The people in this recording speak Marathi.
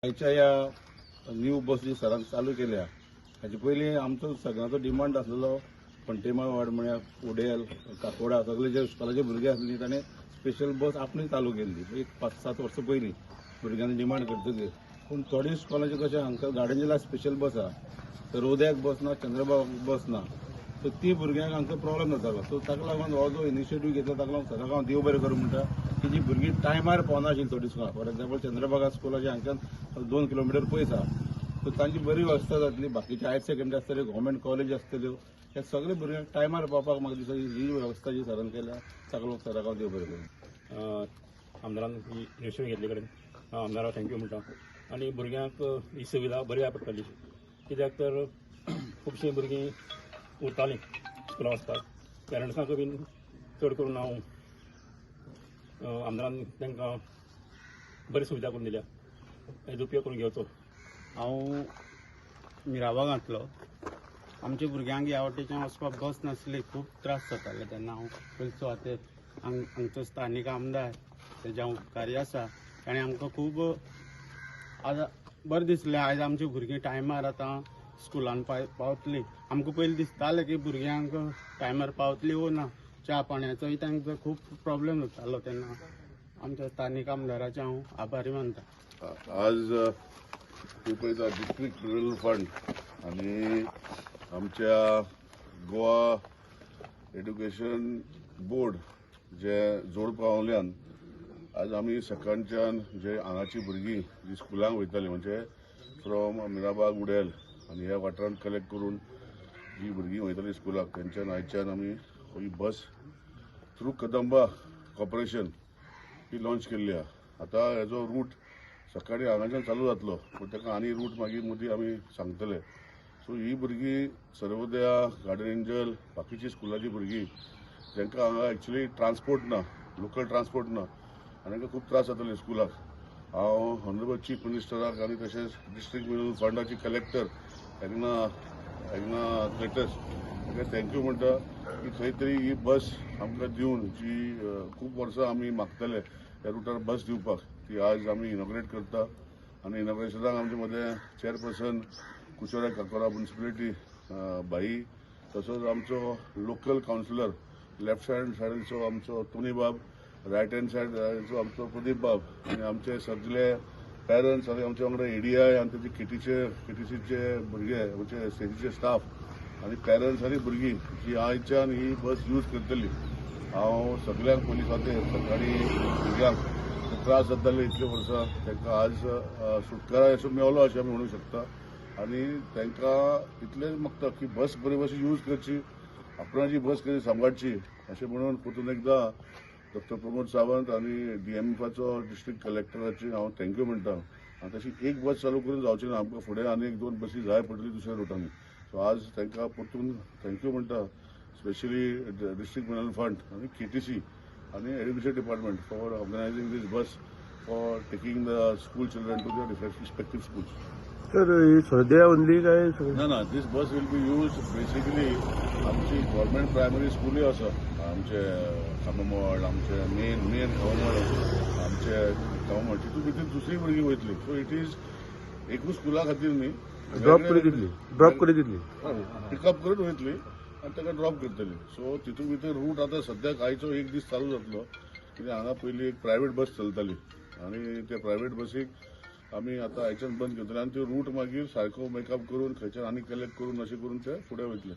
आयच्या या न्यू बस जी सरान चालू केल्या हाचे पयलीं आमचो सगळ्यांचो डिमांड आसलेलो पंटेमा वाड म्हळ्यार उडेल काकोडा सगळे जे स्कॉलाचे भुरगे आसले ताणें स्पेशल बस आपणीच चालू केल्ली एक 5-7 वर्सां पयलीं भुरग्यांनी डिमांड करतकीर. पूण थोडी स्कॉलाचे कशें हांगा गार्डनला स्पेशल बस आसा तर उदयाक बस ना चंद्रबाग बस ना सो ती भुरग्यांक हांगा प्रॉब्लेम जातालो. सो ताका लागून हो जो इनिशिएटीव घेतला ताका लागून सराक हांव देव बरें करूं म्हणटा की जी भुरगीं टायमार पावना आशिल्लीं थोडीं स्कॉलां. फॉर एक्झाम्पल चंद्रबागा स्कूलाचे हांगच्यान 2 किलोमिटर पयस आसा सो तांची बरी वेवस्था जातली. बाकीचे हायर सेकंडरी आसतल्यो गव्हर्मेंट कॉलेज आसतल्यो हे सगळे भुरग्यांक टायमार पावपाक म्हाका दिसता ही वेवस्था जी सरान केल्या ताका लागून सराक हांव देव बरें करूं. आमदारान ही इनिशिएटीव घेतले कडेन हांव आमदाराक थँक्यू म्हणटा. आनी भुरग्यांक ही सुविधा बरी जाय पडटली कित्याक तर खुबशीं भुरगीं उरतालीं स्कुलाक वचपाक. पेरंट्सांक बीन चड करून हांव आमदारान तांकां बरी सुविधा करून दिल्या हेजो उपयोग करून घेवचो. हांव मिराबागांतलो. आमच्या भुरग्यांक ह्या वाटेच्यान वचपाक बस नासली, खूब त्रास जाताले तेन्ना हांव पयलींचो आतां हांगचो स्थानीक आमदार तेजे हांव उपकारी आसा. ताणें आमकां खूब बरें दिसलें. आयज आमची भुरगीं टायमार आतां स्कुलान पावतलीं. आमकां पयलीं दिसतालें की भुरग्यांक टायमार पावतलीं वो ना. च्या पाण्याचोय तांकां खूब प्रॉब्लेम जातालो तेन्ना आमच्या स्थानीक आमदाराचे हांव आभारी मानता. आज तूं पळयता डिस्ट्रिक्ट रुरल फंड आनी आमच्या गोवा एड्युकेशन बोर्ड जे जोड पावल्यान आज आमी सकाळच्यान जे हांगाची भुरगीं जी स्कुलांक वयतालीं म्हणजे फ्रॉम मिराबाग उडेल आनी ह्या वाठारांत कलेक्ट करून जी भुरगीं वयतालीं स्कुलाक तेंच्यान आयच्यान आमी ही बस थ्रू कदंबा कॉर्पोरेशन ही लॉन्च केल्ली आहा. आतां हेजो रूट सकाळीं हांगाच्यान चालू जातलो पूण ताका आनी रूट मागीर मदीं आमी सांगतले. सो ही भुरगीं सर्वोदया गार्डन एंजल बाकीची स्कुलाची भुरगीं जांकां हांगा एक्चुली ट्रान्सपोर्ट ना, लोकल ट्रान्सपोर्ट ना आनी तांकां खूब त्रास जाताले स्कुलाक. हांव ऑनरेबल चीफ मिनिस्टराक आनी तशेंच डिस्ट्रिक्ट रुरल फंडाची कलेक्टर एकनाथ लेटस ताका थँक्यू म्हणटा की खंय तरी ही बस आमकां दिवन जी खूब वर्सां आमी मागताले ह्या रुटार बस दिवपाक ती आज आमी इनॉग्रेट करता. आनी इनॉग्रेशनाक आमचे मदें चेअरपर्सन कुशोरा काकोरा म्युनिसिपालिटी बाई तसोच आमचो लोकल कावन्सिलर लेफ्ट हँड सायडीचो आमचो टोनी बाब, रायट हँड सायडीचो आमचो प्रदीप बाब आनी आमचे सगळे पेरंट्स आनी आमचे वांगडा एडीआय आनी तेजे केटीसीचे भुरगे म्हणजे सेजीचे स्टाफ आनी पेरंट्स आनी भुरगीं जी आयच्यान ही बस यूज करतली. हांव सगळ्यांक पयलीं खातीर सकाळी भुरग्यांक त्रास जाताले इतले वर्सां तांकां आज सुटकारा असो मेवलो अशें आमी म्हणूंक शकता. आनी तांकां इतलेंच मागता की बस बरे भशेन यूज करची, आपणाची बस कशी सांबाळची अशें म्हणून परतून एकदां डॉक्टर प्रमोद सावंत आनी डीएमएफाचो डिस्ट्रिक्ट कलेक्टराची हांव थँक्यू म्हणटा. आनी तशी एक बस चालू करून जावची ना, आमकां फुडें आनी 1-2 बसी जाय पडटली दुसऱ्या रुटांनी. सो आज तांकां परतून थँक्यू म्हणटा स्पेशली डिस्ट्रिक्ट मिनरल फंड आनी केटीसी आनी education department for organizing this bus for taking the school children to the respective schools. तर ही सद्या ओनली काय ना this bus will be use basically आमची गव्हर्मेंट प्रायमरी स्कूलय आसा आमचे खाममोड आमचे मेन खाममोड आमचे गांवमोड तितून भितर दुसरी भुरगीं वयतली. सो इट इज एकूच स्कुला खातीर न्ही, ड्रॉप करून दितली पिकअप करून वयतली आनी ताका ड्रॉप करतली. सो तितून भितर रूट आतां सद्याक आयचो एक दीस चालू जातलो कित्याक हांगा पयलीं एक प्रायवेट बस चलताली आनी त्या प्रायवेट बसीक आमी आतां आयच्यान बंद करतले आनी त्यो रूट मागीर सारको मेकअप करून खंयच्यान आनी कलेक्ट करून अशें करून ते फुडें वयतले.